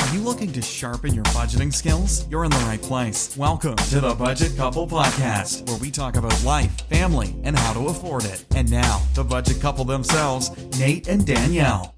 Are you looking to sharpen your budgeting skills? You're in the right place. Welcome to the Budget Couple Podcast, where we talk about life, family, and how to afford it. And now, the Budget Couple themselves, Nate and Danielle.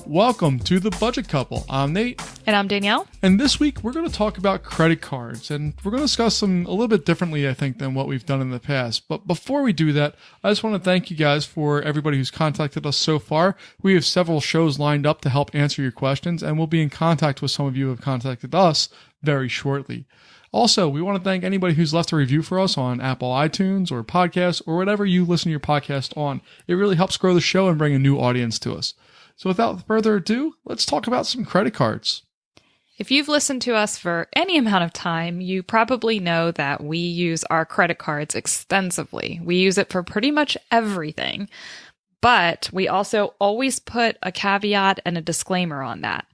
Welcome to the Budget Couple. I'm Nate. And I'm Danielle. And this week we're going to talk about credit cards. And we're going to discuss them a little bit differently, I think, than what we've done in the past. But before we do that, I just want to thank you guys for everybody who's contacted us so far. We have several shows lined up to help answer your questions, and we'll be in contact with some of you who have contacted us very shortly. Also, we want to thank anybody who's left a review for us on Apple iTunes or podcasts or whatever you listen to your podcast on. It really helps grow the show and bring a new audience to us. So without further ado, let's talk about some credit cards. If you've listened to us for any amount of time, you probably know that we use our credit cards extensively. We use it for pretty much everything, but we also always put a caveat and a disclaimer on that.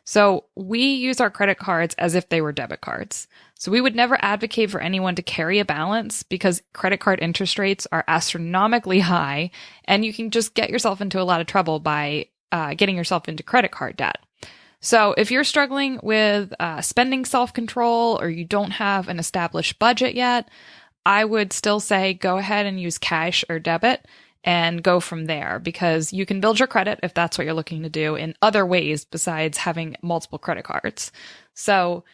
So we use our credit cards as if they were debit cards. So we would never advocate for anyone to carry a balance because credit card interest rates are astronomically high, and you can just get yourself into a lot of trouble by getting yourself into credit card debt. So if you're struggling with spending self-control or you don't have an established budget yet, I would still say go ahead and use cash or debit and go from there, because you can build your credit if that's what you're looking to do in other ways besides having multiple credit cards. So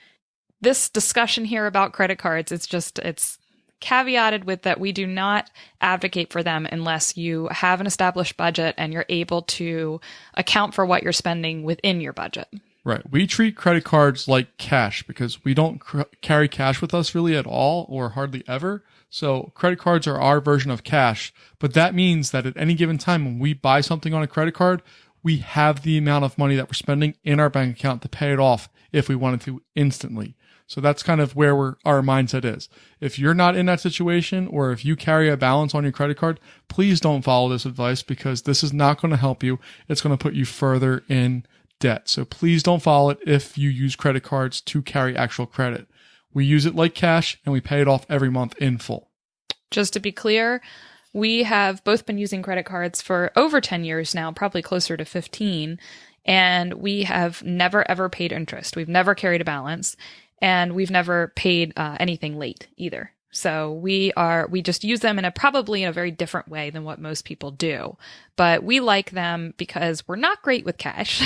this discussion here about credit cards, it's caveated with that we do not advocate for them unless you have an established budget and you're able to account for what you're spending within your budget. Right. We treat credit cards like cash because we don't carry cash with us really at all or hardly ever. So credit cards are our version of cash, but that means that at any given time when we buy something on a credit card, we have the amount of money that we're spending in our bank account to pay it off if we wanted to instantly. So that's kind of where our mindset is. If you're not in that situation, or if you carry a balance on your credit card, please don't follow this advice because this is not going to help you. It's going to put you further in debt. So please don't follow it if you use credit cards to carry actual credit. We use it like cash and we pay it off every month in full. Just to be clear, we have both been using credit cards for over 10 years now, probably closer to 15, and we have never ever paid interest. We've never carried a balance. And we've never paid anything late either. So we just use them probably in a very different way than what most people do. But we like them because we're not great with cash.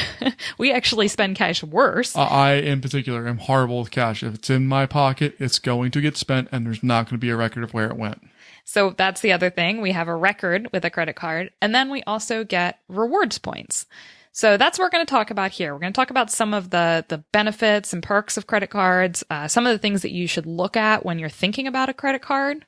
We actually spend cash worse. I, in particular, am horrible with cash. If it's in my pocket, it's going to get spent and there's not going to be a record of where it went. So that's the other thing. We have a record with a credit card. And then we also get rewards points. So that's what we're going to talk about here. We're going to talk about some of the benefits and perks of credit cards, some of the things that you should look at when you're thinking about a credit card.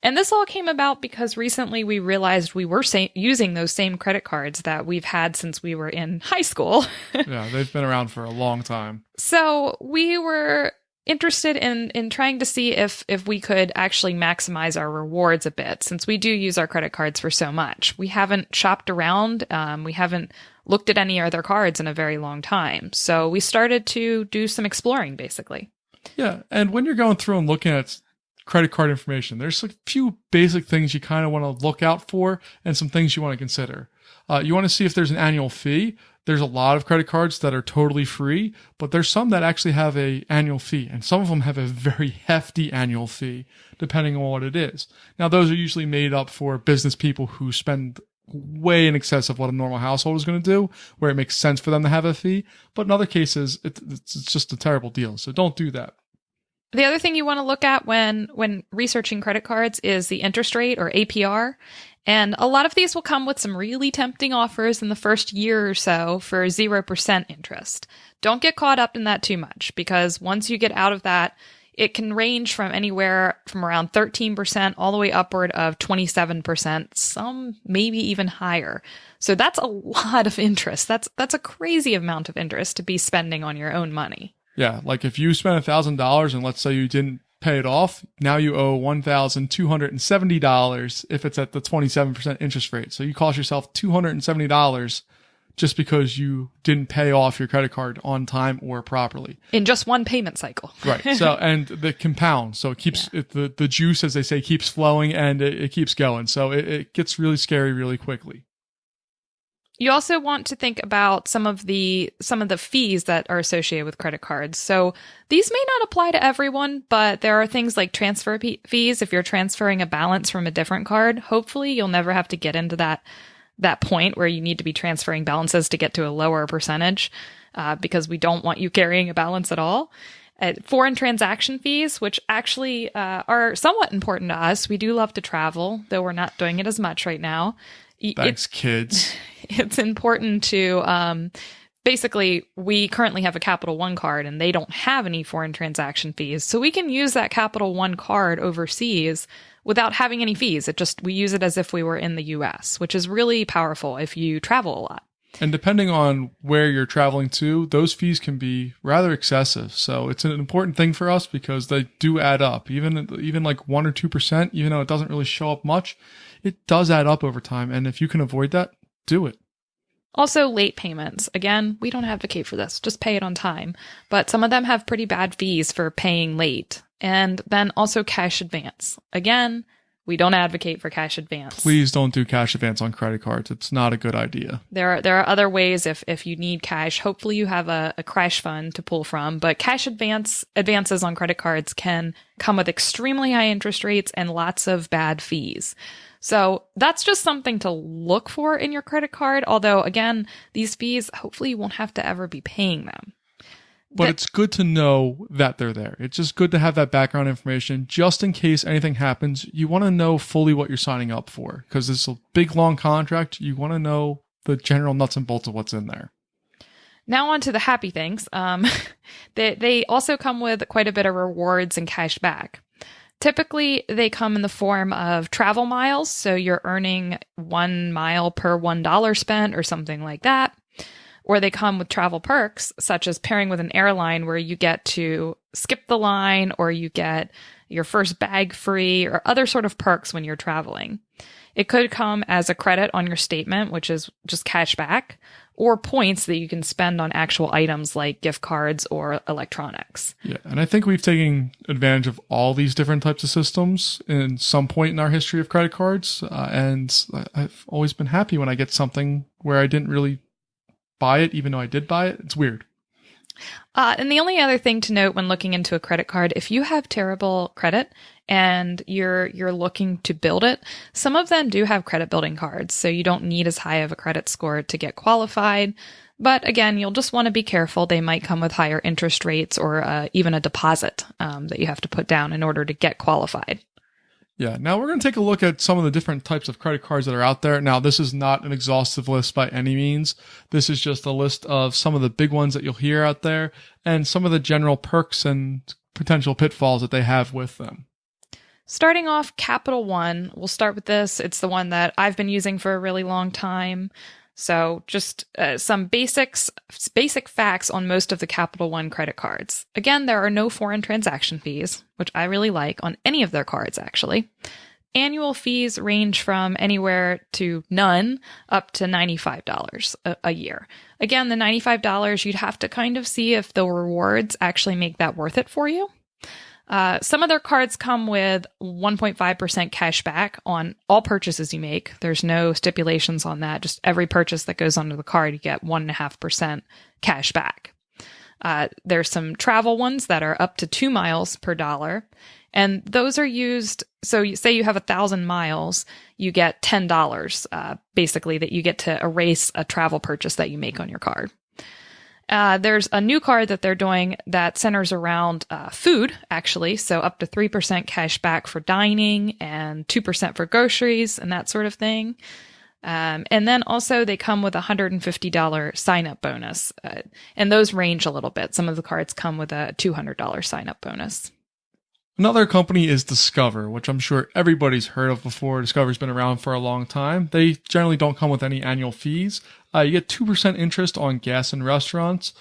And this all came about because recently we realized we were using those same credit cards that we've had since we were in high school. Yeah, they've been around for a long time. So we were interested in trying to see if we could actually maximize our rewards a bit, since we do use our credit cards for so much. We haven't shopped around. We haven't looked at any other cards in a very long time. So we started to do some exploring, basically. Yeah. And when you're going through and looking at credit card information, there's a few basic things you kind of want to look out for and some things you want to consider. You want to see if there's an annual fee. There's a lot of credit cards that are totally free, but there's some that actually have an annual fee, and some of them have a very hefty annual fee, depending on what it is. Now, those are usually made up for business people who spend way in excess of what a normal household is going to do, where it makes sense for them to have a fee. But in other cases, it's just a terrible deal. So don't do that. The other thing you want to look at when researching credit cards is the interest rate, or APR. And a lot of these will come with some really tempting offers in the first year or so for 0% interest. Don't get caught up in that too much, because once you get out of that, it can range from anywhere from around 13% all the way upward of 27%, some maybe even higher. So that's a lot of interest. That's a crazy amount of interest to be spending on your own money. Yeah, like if you spent $1,000 and let's say you didn't pay it off, now you owe $1,270 if it's at the 27% interest rate. So you cost yourself $270 just because you didn't pay off your credit card on time or properly. In just one payment cycle. Right. So, and the compound. So it keeps, the juice, as they say, keeps flowing and it keeps going. So it gets really scary really quickly. You also want to think about some of the fees that are associated with credit cards. So these may not apply to everyone, but there are things like transfer fees. If you're transferring a balance from a different card, hopefully you'll never have to get into that point where you need to be transferring balances to get to a lower percentage, because we don't want you carrying a balance at all. Foreign transaction fees, which actually are somewhat important to us. We do love to travel, though we're not doing it as much right now. Thanks, kids. It's important to, basically, we currently have a Capital One card and they don't have any foreign transaction fees. So we can use that Capital One card overseas without having any fees. We use it as if we were in the US, which is really powerful if you travel a lot. And depending on where you're traveling to, those fees can be rather excessive. So it's an important thing for us because they do add up. Even like 1 or 2%, even though it doesn't really show up much, it does add up over time. And if you can avoid that, do it. Also, late payments. Again, we don't advocate for this. Just pay it on time. But some of them have pretty bad fees for paying late. And then also cash advance. Again, we don't advocate for cash advance. Please don't do cash advance on credit cards. It's not a good idea. There are other ways if you need cash. Hopefully you have a crash fund to pull from, but cash advances on credit cards can come with extremely high interest rates and lots of bad fees. So that's just something to look for in your credit card. Although again, these fees, hopefully you won't have to ever be paying them. But it's good to know that they're there. It's just good to have that background information just in case anything happens. You want to know fully what you're signing up for because it's a big, long contract. You want to know the general nuts and bolts of what's in there. Now on to the happy things. They also come with quite a bit of rewards and cash back. Typically, they come in the form of travel miles. So you're earning 1 mile per $1 spent or something like that. Or they come with travel perks, such as pairing with an airline where you get to skip the line or you get your first bag free or other sort of perks when you're traveling. It could come as a credit on your statement, which is just cash back, or points that you can spend on actual items like gift cards or electronics. Yeah, and I think we've taken advantage of all these different types of systems in some point in our history of credit cards, and I've always been happy when I get something where I didn't really buy it, even though I did buy it. It's weird. And the only other thing to note when looking into a credit card, if you have terrible credit and you're looking to build it, some of them do have credit building cards. So you don't need as high of a credit score to get qualified. But again, you'll just want to be careful. They might come with higher interest rates or even a deposit that you have to put down in order to get qualified. Yeah, now we're going to take a look at some of the different types of credit cards that are out there. Now, this is not an exhaustive list by any means. This is just a list of some of the big ones that you'll hear out there and some of the general perks and potential pitfalls that they have with them. Starting off, Capital One. We'll start with this. It's the one that I've been using for a really long time. So just some basic facts on most of the Capital One credit cards. Again, there are no foreign transaction fees, which I really like on any of their cards, actually. Annual fees range from anywhere to none up to $95 a year. Again, the $95, you'd have to kind of see if the rewards actually make that worth it for you. Some of their cards come with 1.5% cash back on all purchases you make. There's no stipulations on that. Just every purchase that goes onto the card, you get 1.5% cash back. There's some travel ones that are up to 2 miles per dollar. And those are used, so you say you have 1,000 miles, you get $10, basically, that you get to erase a travel purchase that you make on your card. There's a new card that they're doing that centers around food, actually. So up to 3% cash back for dining and 2% for groceries and that sort of thing. And then also they come with a $150 sign-up bonus. And those range a little bit. Some of the cards come with a $200 sign-up bonus. Another company is Discover, which I'm sure everybody's heard of before. Discover's been around for a long time. They generally don't come with any annual fees. You get 2% interest on gas in restaurants.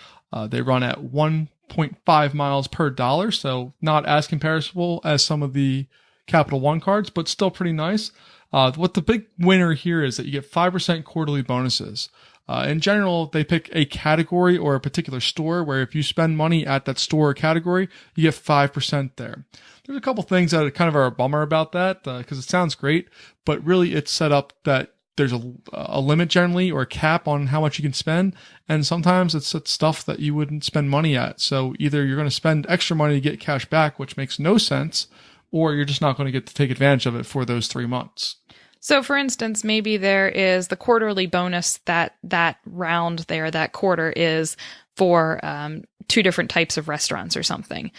They run at 1.5 miles per dollar, so not as comparable as some of the Capital One cards, but still pretty nice. What the big winner here is that you get 5% quarterly bonuses. In general, they pick a category or a particular store where if you spend money at that store or category, you get 5% there. There's a couple things that kind of are a bummer about that because it sounds great, but really it's set up that there's a limit generally or a cap on how much you can spend. And sometimes it's stuff that you wouldn't spend money at. So either you're going to spend extra money to get cash back, which makes no sense, or you're just not going to get to take advantage of it for those 3 months. So for instance, maybe there is the quarterly bonus that round there, that quarter is for 2 different types of restaurants or something.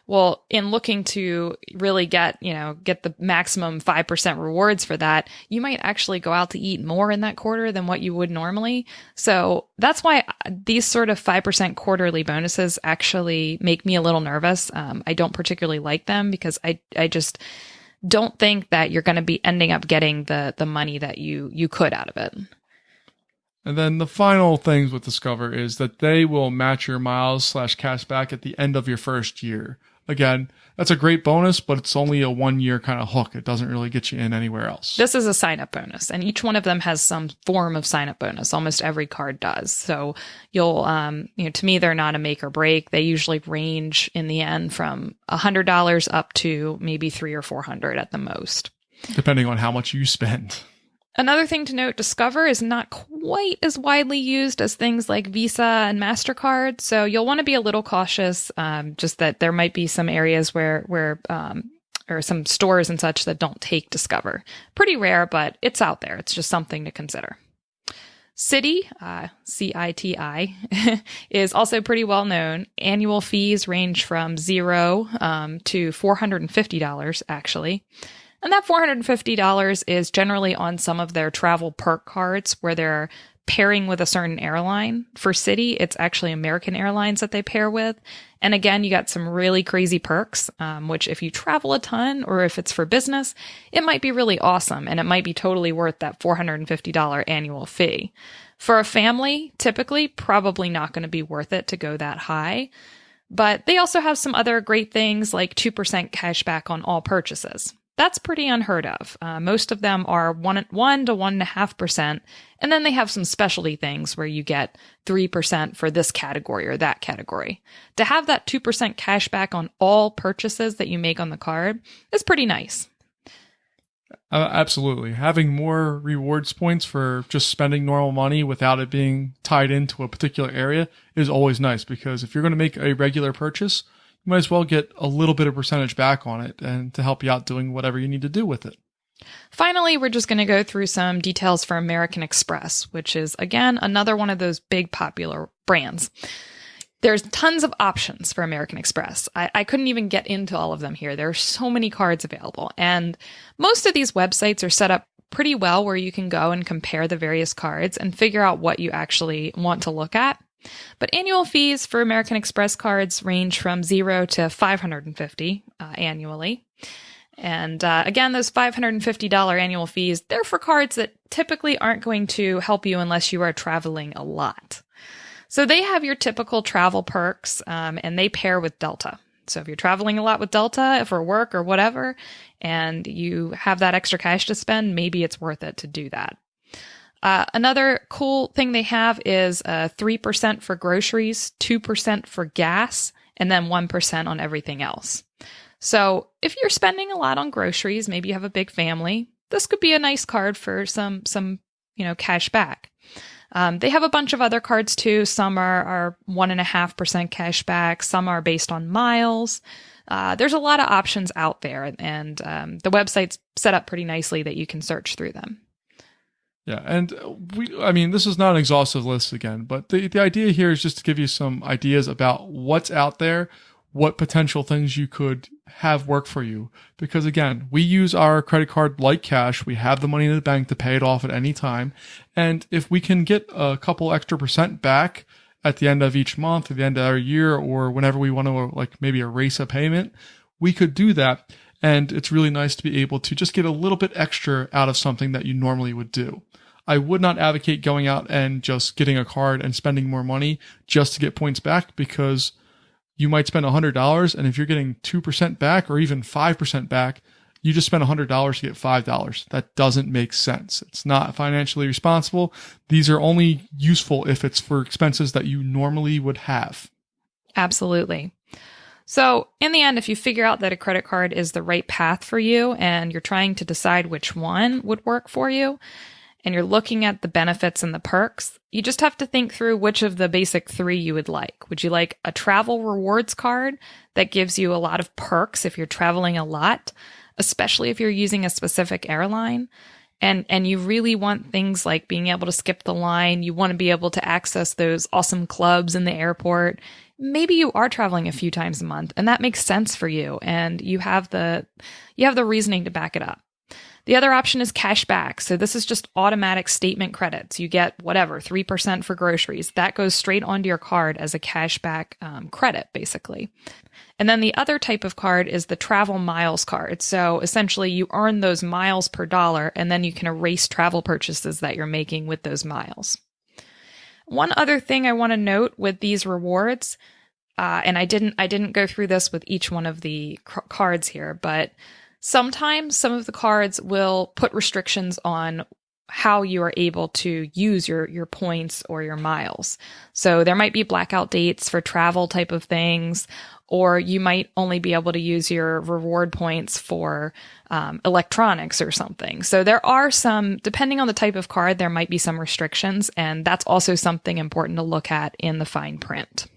Well, in looking to really get the maximum 5% rewards for that, you might actually go out to eat more in that quarter than what you would normally. So that's why these sort of 5% quarterly bonuses actually make me a little nervous. I don't particularly like them because I just don't think that you're going to be ending up getting the money that you could out of it. And then the final things with Discover is that they will match your miles / cash back at the end of your first year. Again, that's a great bonus, but it's only a 1-year kind of hook. It doesn't really get you in anywhere else. This is a sign-up bonus, and each one of them has some form of sign-up bonus. Almost every card does. So you'll, to me, they're not a make or break. They usually range in the end from $100 up to maybe $300 or $400 at the most, depending on how much you spend. Another thing to note, Discover is not quite as widely used as things like Visa and MasterCard, so you'll want to be a little cautious, just that there might be some areas where or some stores and such that don't take Discover. Pretty rare, but it's out there. It's just something to consider. Citi, C-I-T-I, is also pretty well known. Annual fees range from $0 to $450, actually. And that $450 is generally on some of their travel perk cards where they're pairing with a certain airline. For Citi, it's actually American Airlines that they pair with. And again, you got some really crazy perks, which if you travel a ton or if it's for business, it might be really awesome. And it might be totally worth that $450 annual fee. For a family, typically, probably not going to be worth it to go that high. But they also have some other great things like 2% cash back on all purchases. That's pretty unheard of. Most of them are 1 to 1.5%. And then they have some specialty things where you get 3% for this category or that category. To have that 2% cash back on all purchases that you make on the card is pretty nice. Absolutely. Having more rewards points for just spending normal money without it being tied into a particular area is always nice, because if you're going to make a regular purchase, you might as well get a little bit of percentage back on it and to help you out doing whatever you need to do with it. Finally, we're just going to go through some details for American Express, which is, again, another one of those big popular brands. There's tons of options for American Express. I couldn't even get into all of them here. There are so many cards available. And most of these websites are set up pretty well where you can go and compare the various cards and figure out what you actually want to look at. But annual fees for American Express cards range from $0 to $550 annually. And again, those $550 annual fees, they're for cards that typically aren't going to help you unless you are traveling a lot. So they have your typical travel perks, and they pair with Delta. So if you're traveling a lot with Delta for work or whatever, and you have that extra cash to spend, maybe it's worth it to do that. Another cool thing they have is 3% for groceries, 2% for gas, and then 1% on everything else. So if you're spending a lot on groceries, maybe you have a big family, this could be a nice card for some cash back. They have a bunch of other cards too. Some are 1.5% cash back. Some are based on miles. There's a lot of options out there, and the website's set up pretty nicely that you can search through them. Yeah, and this is not an exhaustive list again, but the idea here is just to give you some ideas about what's out there, what potential things you could have work for you. Because again, we use our credit card like cash. We have the money in the bank to pay it off at any time. And if we can get a couple extra percent back at the end of each month, at the end of our year, or whenever we want to maybe erase a payment, we could do that. And it's really nice to be able to just get a little bit extra out of something that you normally would do. I would not advocate going out and just getting a card and spending more money just to get points back, because you might spend $100, and if you're getting 2% back or even 5% back, you just spent $100 to get $5. That doesn't make sense. It's not financially responsible. These are only useful if it's for expenses that you normally would have. Absolutely. So in the end, if you figure out that a credit card is the right path for you and you're trying to decide which one would work for you, and you're looking at the benefits and the perks, you just have to think through which of the basic three you would like. Would you like a travel rewards card that gives you a lot of perks if you're traveling a lot, especially if you're using a specific airline? And you really want things like being able to skip the line. You want to be able to access those awesome clubs in the airport. Maybe you are traveling a few times a month and that makes sense for you and you have the reasoning to back it up. The other option is cash back. So this is just automatic statement credits. You get whatever, 3% for groceries. That goes straight onto your card as a cash back credit, basically. And then the other type of card is the travel miles card. So essentially you earn those miles per dollar and then you can erase travel purchases that you're making with those miles. One other thing I want to note with these rewards, and I didn't go through this with each one of the cards here, but sometimes some of the cards will put restrictions on how you are able to use your points or your miles. So there might be blackout dates for travel type of things, or you might only be able to use your reward points for electronics or something. So there are some, depending on the type of card, there might be some restrictions, and that's also something important to look at in the fine print.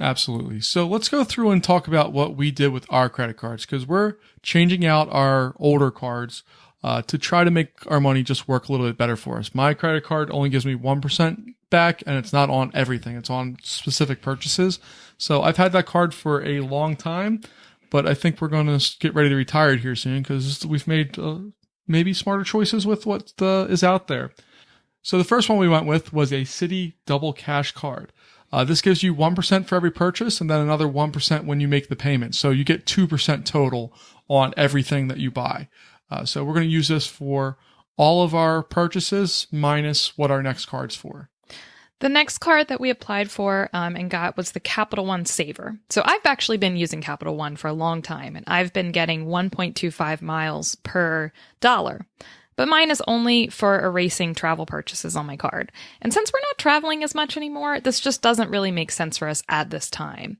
Absolutely. So let's go through and talk about what we did with our credit cards, because we're changing out our older cards to try to make our money just work a little bit better for us. My credit card only gives me 1% back, and it's not on everything. It's on specific purchases. So I've had that card for a long time, but I think we're going to get ready to retire it here soon because we've made maybe smarter choices with what is out there. So the first one we went with was a Citi Double Cash card. This gives you 1% for every purchase and then another 1% when you make the payment. So you get 2% total on everything that you buy. So we're going to use this for all of our purchases minus what our next card's for. The next card that we applied for and got was the Capital One Saver. So I've actually been using Capital One for a long time, and I've been getting 1.25 miles per dollar. But mine is only for erasing travel purchases on my card. And since we're not traveling as much anymore, this just doesn't really make sense for us at this time.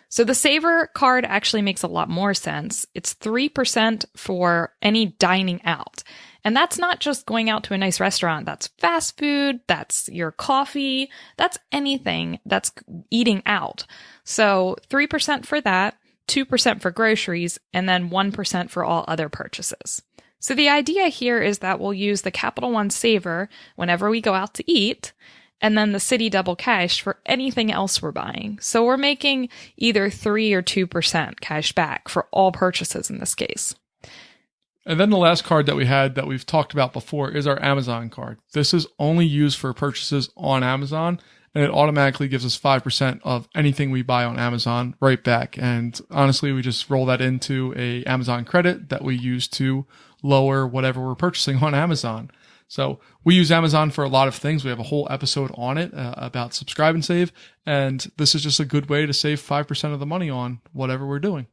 So the Saver card actually makes a lot more sense. It's 3% for any dining out. And that's not just going out to a nice restaurant. That's fast food. That's your coffee. That's anything that's eating out. So 3% for that, 2% for groceries, and then 1% for all other purchases. So the idea here is that we'll use the Capital One Saver whenever we go out to eat, and then the Citi Double Cash for anything else we're buying. So we're making either 3 or 2% cash back for all purchases in this case. And then the last card that we had that we've talked about before is our Amazon card. This is only used for purchases on Amazon, and it automatically gives us 5% of anything we buy on Amazon right back. And honestly, we just roll that into a Amazon credit that we use to lower whatever we're purchasing on Amazon. So we use Amazon for a lot of things. We have a whole episode on it about subscribe and save. And this is just a good way to save 5% of the money on whatever we're doing.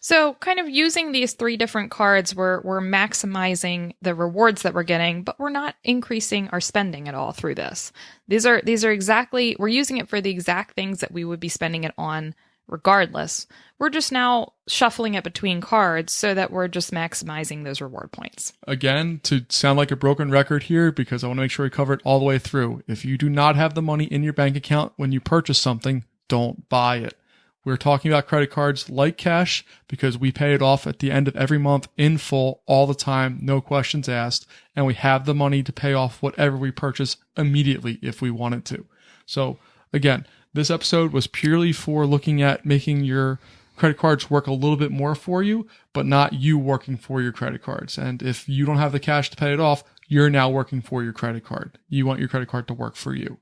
So kind of using these 3 different cards, we're maximizing the rewards that we're getting, but we're not increasing our spending at all through this. These are exactly, we're using it for the exact things that we would be spending it on regardless. We're just now shuffling it between cards so that we're just maximizing those reward points. Again, to sound like a broken record here, because I want to make sure we cover it all the way through. If you do not have the money in your bank account when you purchase something, don't buy it. We're talking about credit cards like cash because we pay it off at the end of every month in full all the time, no questions asked, and we have the money to pay off whatever we purchase immediately if we wanted to. So again, this episode was purely for looking at making your credit cards work a little bit more for you, but not you working for your credit cards. And if you don't have the cash to pay it off, you're now working for your credit card. You want your credit card to work for you.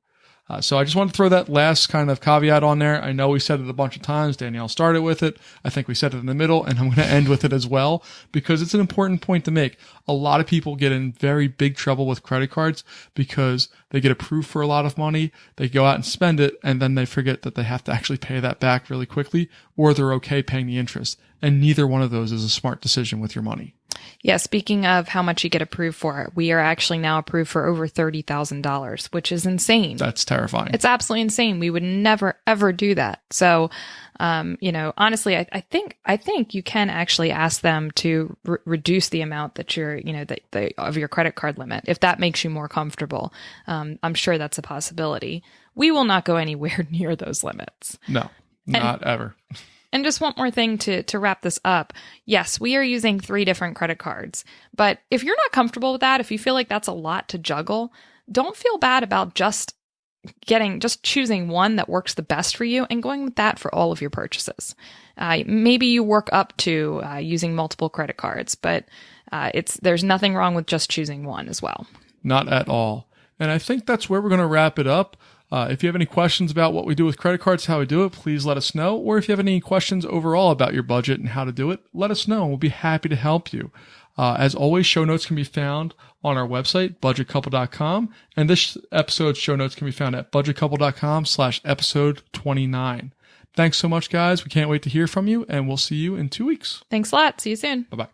So I just want to throw that last kind of caveat on there. I know we said it a bunch of times. Danielle started with it. I think we said it in the middle, and I'm going to end with it as well because it's an important point to make. A lot of people get in very big trouble with credit cards because they get approved for a lot of money. They go out and spend it, and then they forget that they have to actually pay that back really quickly, or they're okay paying the interest. And neither one of those is a smart decision with your money. Yeah, speaking of how much you get approved for, we are actually now approved for over $30,000, which is insane. That's terrifying. It's absolutely insane. We would never, ever do that. So, honestly, I think you can actually ask them to reduce the amount that you're, of your credit card limit, if that makes you more comfortable. I'm sure that's a possibility. We will not go anywhere near those limits. No, not ever. And just one more thing to wrap this up. Yes, we are using 3 different credit cards, but if you're not comfortable with that, if you feel like that's a lot to juggle, don't feel bad about just choosing one that works the best for you and going with that for all of your purchases. Maybe you work up to using multiple credit cards, but there's nothing wrong with just choosing one as well. Not at all. And I think that's where we're going to wrap it up. If you have any questions about what we do with credit cards, how we do it, please let us know. Or if you have any questions overall about your budget and how to do it, let us know. We'll be happy to help you. As always, show notes can be found on our website, budgetcouple.com. And this episode's show notes can be found at budgetcouple.com/episode 29. Thanks so much, guys. We can't wait to hear from you, and we'll see you in 2 weeks. Thanks a lot. See you soon. Bye-bye.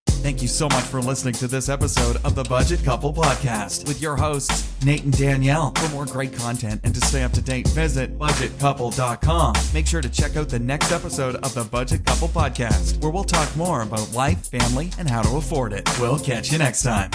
Thank you so much for listening to this episode of the Budget Couple Podcast with your hosts, Nate and Danielle. For more great content and to stay up to date, visit budgetcouple.com. Make sure to check out the next episode of the Budget Couple Podcast, where we'll talk more about life, family, and how to afford it. We'll catch you next time.